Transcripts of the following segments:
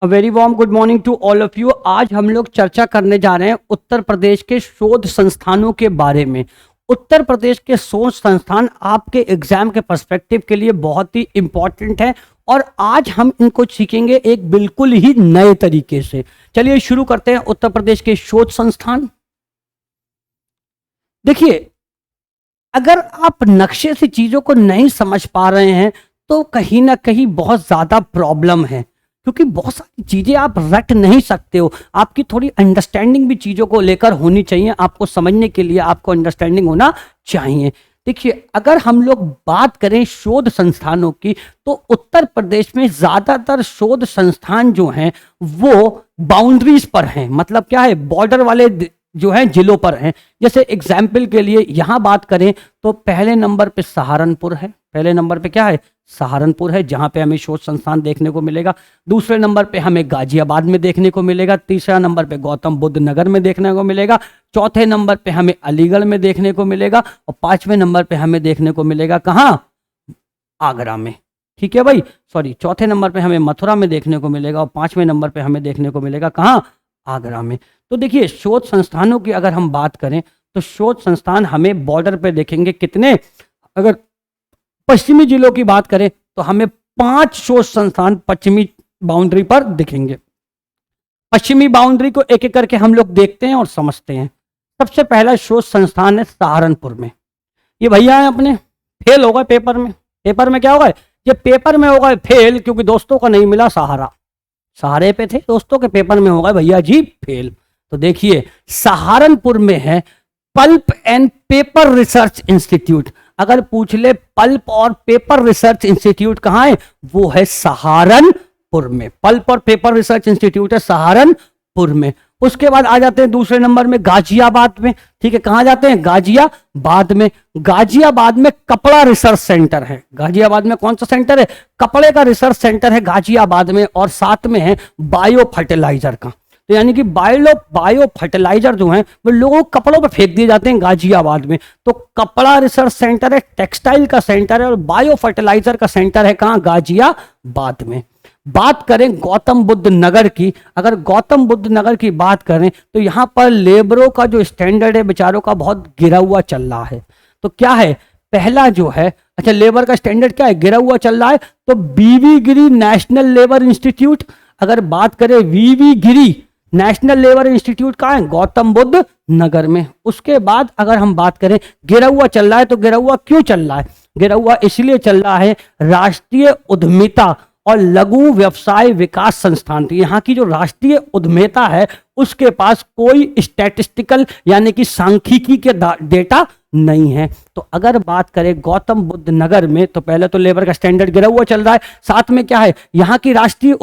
A very warm good morning to all of you. आज हम लोग चर्चा करने जा रहे हैं उत्तर प्रदेश के शोध संस्थानों के बारे में। उत्तर प्रदेश के शोध संस्थान आपके एग्जाम के पर्सपेक्टिव के लिए बहुत ही इंपॉर्टेंट है और आज हम इनको सीखेंगे एक बिल्कुल ही नए तरीके से। चलिए शुरू करते हैं उत्तर प्रदेश के शोध संस्थान। देखिए, अगर आप नक्शे से चीजों को नहीं समझ पा रहे हैं तो कहीं ना कहीं बहुत ज्यादा प्रॉब्लम है, क्योंकि बहुत सारी चीजें आप रट नहीं सकते हो। आपकी थोड़ी अंडरस्टैंडिंग भी चीजों को लेकर होनी चाहिए। आपको समझने के लिए आपको अंडरस्टैंडिंग होना चाहिए। देखिए, अगर हम लोग बात करें शोध संस्थानों की तो उत्तर प्रदेश में ज्यादातर शोध संस्थान जो हैं वो बाउंड्रीज पर हैं। मतलब क्या है, बॉर्डर वाले जो हैं जिलों पर हैं। जैसे एग्जाम्पल के लिए यहां बात करें तो पहले नंबर पे सहारनपुर है। पहले नंबर पे क्या है, सहारनपुर है, जहां पे हमें शोध संस्थान देखने को मिलेगा। दूसरे नंबर पे हमें गाजियाबाद में देखने को मिलेगा। तीसरा नंबर पे गौतम बुद्ध नगर में देखने को मिलेगा। चौथे नंबर पे हमें अलीगढ़ में देखने को मिलेगा और पांचवें नंबर पे हमें देखने को मिलेगा कहाँ, आगरा में। ठीक है भाई, सॉरी, चौथे नंबर पे हमें मथुरा में देखने को मिलेगा और पांचवें नंबर पे हमें देखने को मिलेगा कहाँ, आगरा में। तो देखिए, शोध संस्थानों की अगर हम बात करें तो शोध संस्थान हमें बॉर्डर पे देखेंगे कितने। अगर पश्चिमी जिलों की बात करें तो हमें 5 शोध संस्थान पश्चिमी बाउंड्री पर दिखेंगे। पश्चिमी बाउंड्री को एक एक करके हम लोग देखते हैं और समझते हैं। सबसे पहला शोध संस्थान है सहारनपुर में। ये भैया है अपने, फेल होगा पेपर में। पेपर में क्या होगा, ये पेपर में होगा फेल, क्योंकि दोस्तों को नहीं मिला सहारा, सहारे पे थे, दोस्तों के पेपर में होगा भैया जी फेल। तो देखिए, सहारनपुर में है pulp and paper research institute. अगर पूछ ले पल्प और पेपर रिसर्च इंस्टीट्यूट कहाँ है, वो है सहारनपुर में। पल्प और पेपर रिसर्च इंस्टीट्यूट है सहारनपुर में। उसके बाद आ जाते हैं दूसरे नंबर में गाजियाबाद में। ठीक है, कहाँ जाते हैं, गाजियाबाद में। गाजियाबाद में कपड़ा रिसर्च सेंटर है। गाजियाबाद में कौन सा सेंटर है, कपड़े का रिसर्च सेंटर है गाजियाबाद में। और साथ में है बायो फर्टिलाइजर का। तो यानी कि बायो फर्टिलाइजर जो है वो लोगों को कपड़ों पर फेंक दिए जाते हैं गाजियाबाद में। तो कपड़ा रिसर्च सेंटर है, टेक्सटाइल का सेंटर है और बायो फर्टिलाइजर का सेंटर है कहाँ, गाजियाबाद में। बात करें गौतम बुद्ध नगर की, अगर गौतम बुद्ध नगर की बात करें तो यहाँ पर लेबरों का जो स्टैंडर्ड है बेचारों का बहुत गिरा हुआ चल रहा है। तो क्या है, पहला जो है, अच्छा लेबर का स्टैंडर्ड क्या है, गिरा हुआ चल रहा है। तो बीवी गिरी नेशनल लेबर इंस्टीट्यूट, अगर बात करें वीवी गिरी नेशनल लेबर इंस्टीट्यूट कहाँ है, गौतम बुद्ध नगर में। उसके बाद अगर हम बात करें गिरा हुआ चल रहा है, तो गिरा हुआ क्यों चल रहा है, गिरा हुआ इसलिए चल रहा है राष्ट्रीय उद्यमिता और लघु व्यवसाय विकास संस्थान। तो यहाँ की जो राष्ट्रीय उद्यमिता है उसके पास कोई स्टैटिस्टिकल यानी कि सांख्यिकी के डेटा नहीं है। तो अगर बात करें गौतम बुद्ध नगर में तो पहले तो लेबर का स्टैंडर्ड गिरा हुआ चल रहा है, साथ में क्या है, यहाँ की राष्ट्रीय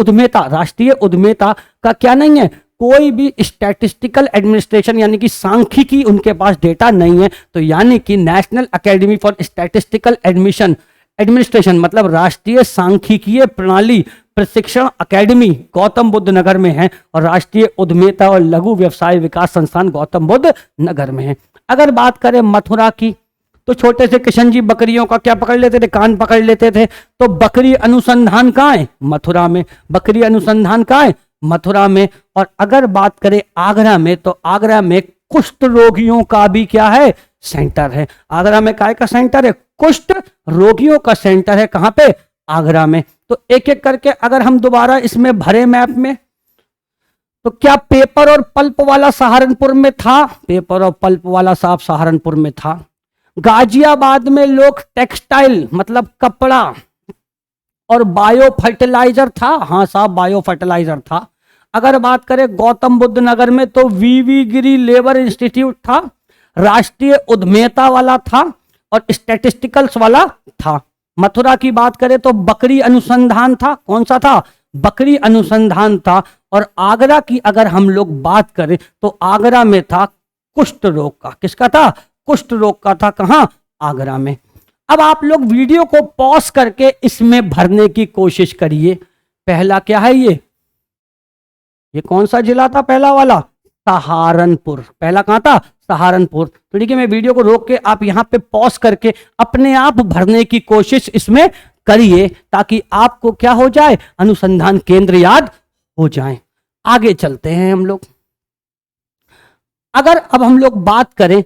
उद्यमिता का क्या नहीं है, कोई भी स्टैटिस्टिकल एडमिनिस्ट्रेशन यानी कि सांख्यिकी उनके पास डेटा नहीं है। तो यानी कि national academy for statistical administration मतलब राष्ट्रीय सांख्यिकीय प्रणाली प्रशिक्षण अकेडमी गौतम बुद्ध नगर में है और राष्ट्रीय उद्यमिता और लघु व्यवसाय विकास संस्थान गौतम बुद्ध नगर में है। अगर बात करें मथुरा की तो छोटे से किशन जी बकरियों का क्या पकड़ लेते थे, कान पकड़ लेते थे। तो बकरी अनुसंधान कहाँ है, मथुरा में। बकरी अनुसंधान कहाँ है, मथुरा में। और अगर बात करें आगरा में तो आगरा में कुष्ठ रोगियों का भी क्या है, सेंटर है। आगरा में काय का सेंटर है, कुष्ठ रोगियों का सेंटर है। कहां पे, आगरा में। तो एक एक करके अगर हम दोबारा इसमें भरे मैप में, तो क्या पेपर और पल्प वाला सहारनपुर में था, पेपर और पल्प वाला साहब सहारनपुर में था। गाजियाबाद में लोग टेक्सटाइल मतलब कपड़ा और बायो फर्टिलाइजर था, हाँ साहब बायो फर्टिलाइजर था। अगर बात करें गौतम बुद्ध नगर में तो वीवी गिरी लेबर इंस्टीट्यूट था, राष्ट्रीय उद्यमिता वाला था और स्टैटिस्टिकल्स वाला था। मथुरा की बात करें तो बकरी अनुसंधान था, कौन सा था, बकरी अनुसंधान था। और आगरा की अगर हम लोग बात करें तो आगरा में था कुष्ठ रोग का, किसका था, कुष्ठ रोग का था, कहां, आगरा में। अब आप लोग वीडियो को पॉज करके इसमें भरने की कोशिश करिए। पहला क्या है, ये कौन सा जिला था, पहला वाला सहारनपुर। पहला कहां था, सहारनपुर। तो ठीक है, मैं वीडियो को रोक के आप यहां पे पॉज करके अपने आप भरने की कोशिश इसमें करिए ताकि आपको क्या हो जाए, अनुसंधान केंद्र याद हो जाएं। आगे चलते हैं हम लोग। अगर अब हम लोग बात करें,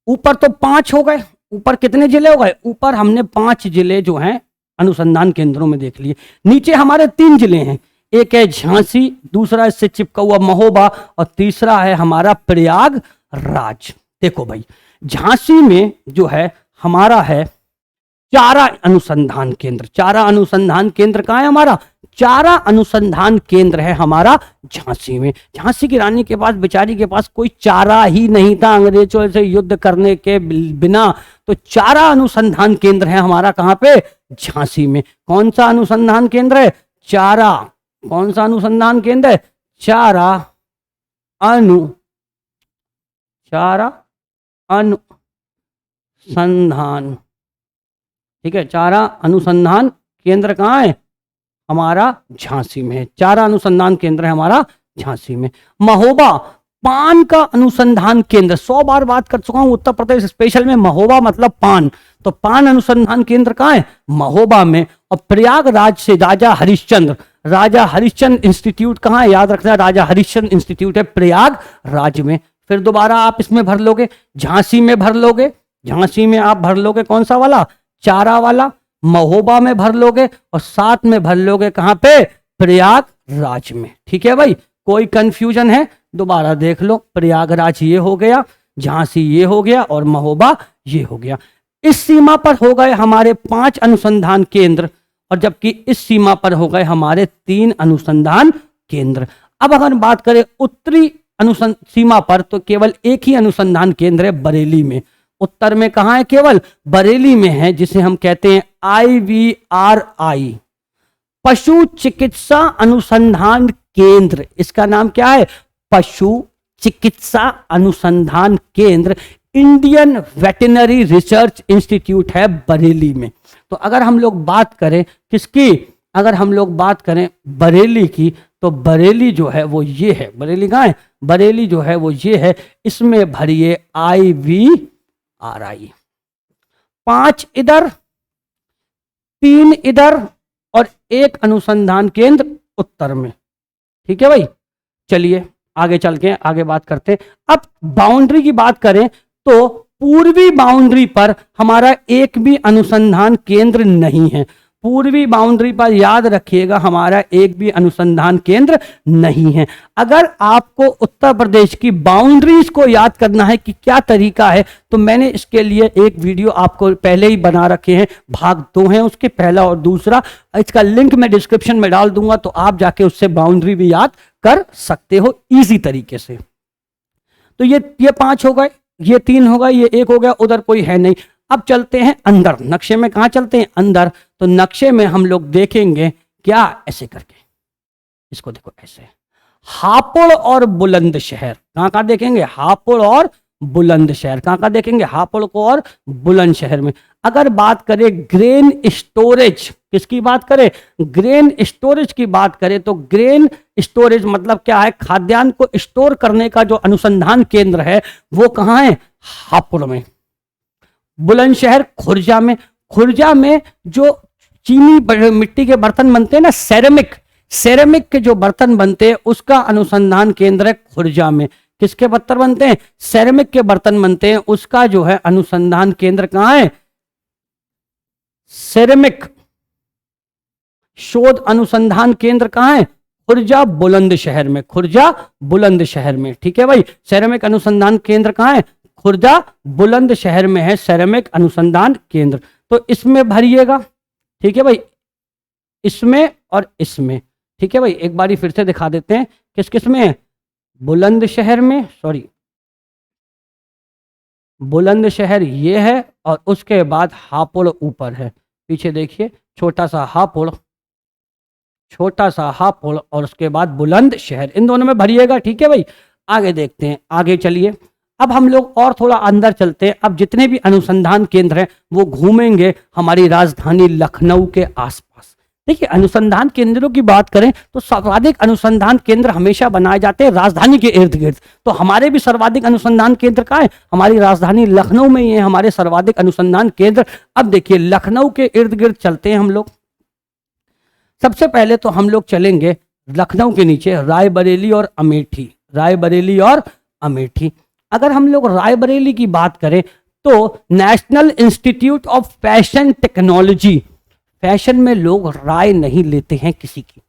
ऊपर तो 5 हो गए, ऊपर कितने जिले हो गए? ऊपर हमने 5 जिले जो हैं अनुसंधान केंद्रों में देख लिए। नीचे हमारे 3 जिले हैं, एक है झांसी, दूसरा इससे चिपका हुआ महोबा, और तीसरा है हमारा प्रयागराज। देखो भाई, झांसी में जो है हमारा है चारा अनुसंधान केंद्र। चारा अनुसंधान केंद्र कहाँ है हमारा? चारा अनुसंधान केंद्र है हमारा झांसी में। झांसी की रानी के पास, बेचारी के पास कोई चारा ही नहीं था अंग्रेजों से युद्ध करने के बिना, तो चारा अनुसंधान केंद्र है हमारा कहाँ पे? झांसी में। कौन सा अनुसंधान केंद्र है? चारा। कौन सा अनुसंधान केंद्र है? चारा अनुसंधान, ठीक है। चारा अनुसंधान केंद्र कहाँ है? हमारा झांसी में है। चारा अनुसंधान केंद्र है हमारा झांसी में। महोबा, पान का अनुसंधान केंद्र, 100 बार बात कर चुका हूं उत्तर प्रदेश स्पेशल में। महोबा मतलब पान, तो पान अनुसंधान केंद्र कहाँ है? महोबा में। और प्रयागराज से राजा हरिश्चंद्र इंस्टीट्यूट कहाँ है? याद रखना, राजा हरिश्चंद्र इंस्टीट्यूट है प्रयागराज में। फिर दोबारा आप इसमें भर लोगे, झांसी में भर लोगे। झांसी में आप भर लोगे कौन सा वाला? चारा वाला। महोबा में भर लोगे और साथ में भर लोगे कहां पे? प्रयागराज में। ठीक है भाई, कोई कंफ्यूजन है? दोबारा देख लो, प्रयागराज ये हो गया, झांसी ये हो गया और महोबा ये हो गया। इस सीमा पर हो गए हमारे 5 अनुसंधान केंद्र, और जबकि इस सीमा पर हो गए हमारे 3 अनुसंधान केंद्र। अब अगर बात करें उत्तरी सीमा पर, तो केवल एक ही अनुसंधान केंद्र है बरेली में। उत्तर में कहां है? केवल बरेली में है, जिसे हम कहते हैं IVRI, पशु चिकित्सा अनुसंधान केंद्र। इसका नाम क्या है? पशु चिकित्सा अनुसंधान केंद्र। इंडियन वेटरनरी रिसर्च इंस्टीट्यूट है बरेली में। तो अगर हम लोग बात करें किसकी? अगर हम लोग बात करें बरेली की, तो बरेली जो है वो ये है। बरेली कहाँ है? बरेली जो है वो ये है। इसमें भरिए IVRI। 5 इधर, 3 इधर और 1 अनुसंधान केंद्र उत्तर में। ठीक है भाई, चलिए आगे चल के आगे बात करते हैं। अब बाउंड्री की बात करें तो पूर्वी बाउंड्री पर हमारा एक भी अनुसंधान केंद्र नहीं है। पूर्वी बाउंड्री पर याद रखिएगा हमारा एक भी अनुसंधान केंद्र नहीं है। अगर आपको उत्तर प्रदेश की बाउंड्रीज को याद करना है कि क्या तरीका है, तो मैंने इसके लिए एक वीडियो आपको पहले ही बना रखे हैं, भाग 2 हैं उसके, पहला और दूसरा। इसका लिंक मैं डिस्क्रिप्शन में डाल दूंगा, तो आप जाके उससे बाउंड्री भी याद कर सकते हो इजी तरीके से। तो ये 5 हो गए, ये 3 हो गए, ये 1 हो गया, उधर कोई है नहीं। अब चलते हैं अंदर। नक्शे में कहां चलते हैं? अंदर। तो नक्शे में हम लोग देखेंगे क्या, ऐसे करके, इसको देखो ऐसे, हापुड़ और बुलंदशहर। कहां देखेंगे? हापुड़ और बुलंदशहर। कहां देखेंगे? हापुड़ को और बुलंदशहर में। अगर बात करें ग्रेन स्टोरेज, किसकी बात करें? ग्रेन स्टोरेज की बात करें, तो ग्रेन स्टोरेज मतलब क्या है? खाद्यान्न को स्टोर करने का जो अनुसंधान केंद्र है वो कहां है? हापुड़ में। बुलंदशहर खुर्जा में। खुर्जा में जो चीनी मिट्टी के बर्तन बनते हैं ना, सेरेमिक के जो बर्तन बनते हैं, उसका अनुसंधान केंद्र है खुर्जा में। किसके बर्तन बनते हैं? सेरेमिक के बर्तन बनते हैं, उसका जो है अनुसंधान केंद्र कहां है? सेरेमिक शोध अनुसंधान केंद्र कहां है? खुर्जा बुलंदशहर में। खुर्जा बुलंदशहर में। ठीक है भाई, सेरेमिक अनुसंधान केंद्र कहां है? खुर्जा बुलंदशहर में है सेरेमिक अनुसंधान केंद्र। तो इसमें भरिएगा। ठीक है भाई, इसमें और इसमें। ठीक है भाई, एक बारी फिर से दिखा देते हैं किस किस में है। बुलंदशहर में, सॉरी, बुलंदशहर ये है, और उसके बाद हापुड़ ऊपर है। पीछे देखिए, छोटा सा हापुड़, और उसके बाद बुलंदशहर, इन दोनों में भरिएगा। ठीक है भाई, आगे देखते हैं, आगे चलिए। अब हम लोग और थोड़ा अंदर चलते हैं। अब जितने भी अनुसंधान केंद्र हैं वो घूमेंगे हमारी राजधानी लखनऊ के आसपास। देखिए, अनुसंधान केंद्रों की बात करें तो सर्वाधिक अनुसंधान केंद्र हमेशा बनाए जाते हैं राजधानी के इर्द गिर्द। तो हमारे भी सर्वाधिक अनुसंधान केंद्र कहाँ है? हमारी राजधानी लखनऊ में ही है हमारे सर्वाधिक अनुसंधान केंद्र। अब देखिए, लखनऊ के इर्द गिर्द चलते हैं हम लोग। सबसे पहले तो हम लोग चलेंगे लखनऊ के नीचे रायबरेली और अमेठी, रायबरेली और अमेठी। अगर हम लोग रायबरेली की बात करें तो national institute of fashion technology, fashion में लोग राय नहीं लेते हैं किसी की,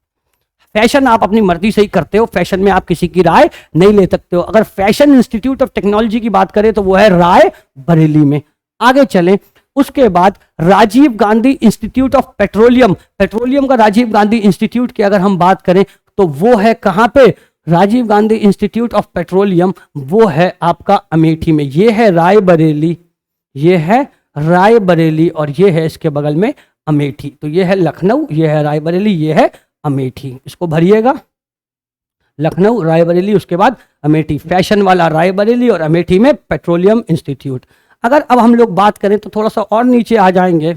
फैशन आप अपनी मर्जी से ही करते हो, फैशन में आप किसी की राय नहीं ले सकते हो। अगर फैशन इंस्टीट्यूट ऑफ टेक्नोलॉजी की बात करें तो वो है रायबरेली में। आगे चलें, उसके बाद Rajiv Gandhi institute of petroleum, petroleum का राजीव गांधी इंस्टीट्यूट की अगर हम बात करें तो वो है कहां पे, Rajiv Gandhi institute of petroleum वो है आपका अमेठी में। ये है रायबरेली, ये है रायबरेली और ये है इसके बगल में अमेठी। तो ये है लखनऊ, ये है रायबरेली, ये है अमेठी। इसको भरिएगा, लखनऊ, रायबरेली, उसके बाद अमेठी। फैशन वाला रायबरेली और अमेठी में पेट्रोलियम इंस्टीट्यूट। अगर अब हम लोग बात करें तो थोड़ा सा और नीचे आ जाएंगे,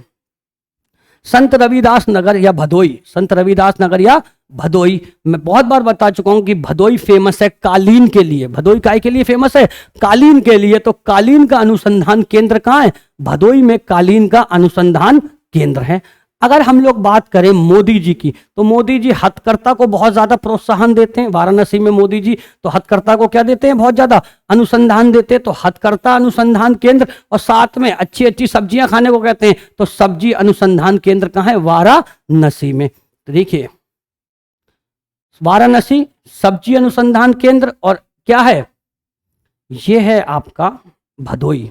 संत रविदास नगर या भदोई, संत रविदास नगर या भदोई। मैं बहुत बार बता चुका हूं कि भदोई फेमस है कालीन के लिए। भदोई काय के लिए फेमस है, कालीन के लिए। तो कालीन का अनुसंधान केंद्र कहां है, भदोई में कालीन का अनुसंधान केंद्र है। अगर हम लोग बात करें मोदी जी की तो मोदी जी हथकरघा को बहुत ज्यादा प्रोत्साहन देते हैं। वाराणसी में मोदी जी तो हथकरघा को क्या देते हैं, बहुत ज्यादा अनुसंधान देते हैं। तो हथकरघा अनुसंधान केंद्र और साथ में अच्छी अच्छी सब्जियां खाने को कहते हैं, तो सब्जी अनुसंधान केंद्र कहां है, वाराणसी में। तो देखिए वाराणसी सब्जी अनुसंधान केंद्र और क्या है, ये है आपका भदोई,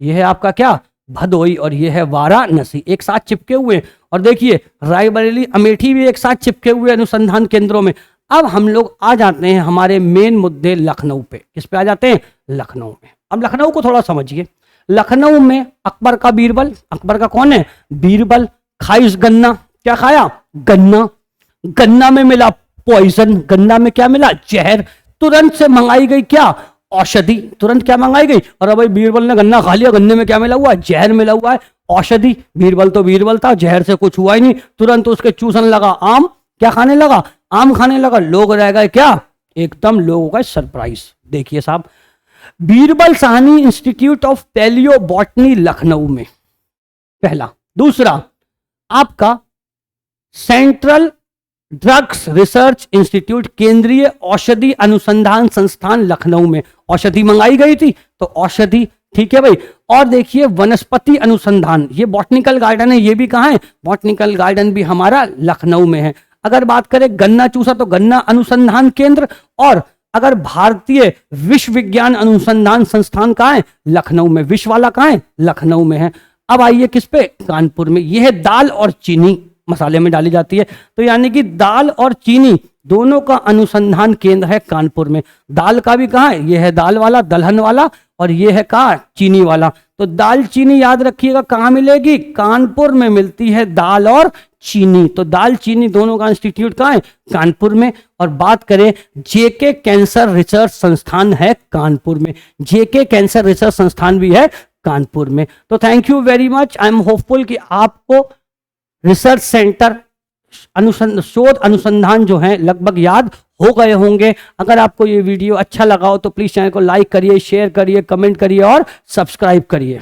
ये है आपका क्या, भदोई, और ये है वाराणसी, एक साथ चिपके हुए हैं। और देखिए रायबरेली अमेठी भी एक साथ चिपके हुए अनुसंधान केंद्रों में। अब हम लोग आ जाते हैं हमारे मेन मुद्दे लखनऊ पे। किस पे आ जाते हैं, लखनऊ में। अब लखनऊ को थोड़ा समझिए। लखनऊ में अकबर का बीरबल, अकबर का कौन है, बीरबल। खाइस गन्ना, क्या खाया, गन्ना। गन्ना में मिला पॉइजन, गन्ना में क्या मिला, जहर। तुरंत से मंगाई गई क्या, औषधि, तुरंत क्या मंगाई गई। और अब भाई बीरबल ने गन्ना खा लिया, गन्ने में क्या मिला हुआ है, जहर मिला हुआ है, औषधि। बीरबल तो बीरबल था, जहर से कुछ हुआ ही नहीं। तुरंत उसके चूसन लगा आम, क्या खाने लगा, आम खाने लगा। लोग रह गए क्या, एकदम लोगों का सरप्राइज। देखिए साहब, Birbal Sahni institute of palaeobotany Lucknow में, पहला। दूसरा आपका सेंट्रल ड्रग्स रिसर्च इंस्टीट्यूट, केंद्रीय औषधि अनुसंधान संस्थान लखनऊ में। औषधि मंगाई गई थी तो औषधि, ठीक है भाई। और देखिए वनस्पति अनुसंधान, ये बॉटनिकल गार्डन है, ये भी कहां है, बॉटनिकल गार्डन भी हमारा लखनऊ में है। अगर बात करें गन्ना चूसा तो गन्ना अनुसंधान केंद्र। और अगर भारतीय विश्व विज्ञान अनुसंधान संस्थान कहां है, लखनऊ में। विश्व वाला कहां है, लखनऊ में है। अब आइए किस पे, कानपुर में। यह है दाल और चीनी, मसाले में डाली जाती है। तो यानी कि दाल और चीनी दोनों का अनुसंधान केंद्र है कानपुर में। दाल का भी कहां है, यह है दाल वाला, दलहन वाला, और यह है कहां, चीनी वाला। तो दाल चीनी याद रखिएगा कहां मिलेगी, कानपुर में मिलती है दाल और चीनी। तो दाल चीनी दोनों का इंस्टीट्यूट कहां है, कानपुर में। और बात करें जेके कैंसर रिसर्च संस्थान है कानपुर में, जेके कैंसर रिसर्च संस्थान भी है कानपुर में। तो thank you very much. I am hopeful कि आपको रिसर्च सेंटर शोध अनुसंधान जो है लगभग याद हो गए होंगे। अगर आपको ये वीडियो अच्छा लगा हो तो प्लीज चैनल को लाइक करिए, शेयर करिए, कमेंट करिए और सब्सक्राइब करिए।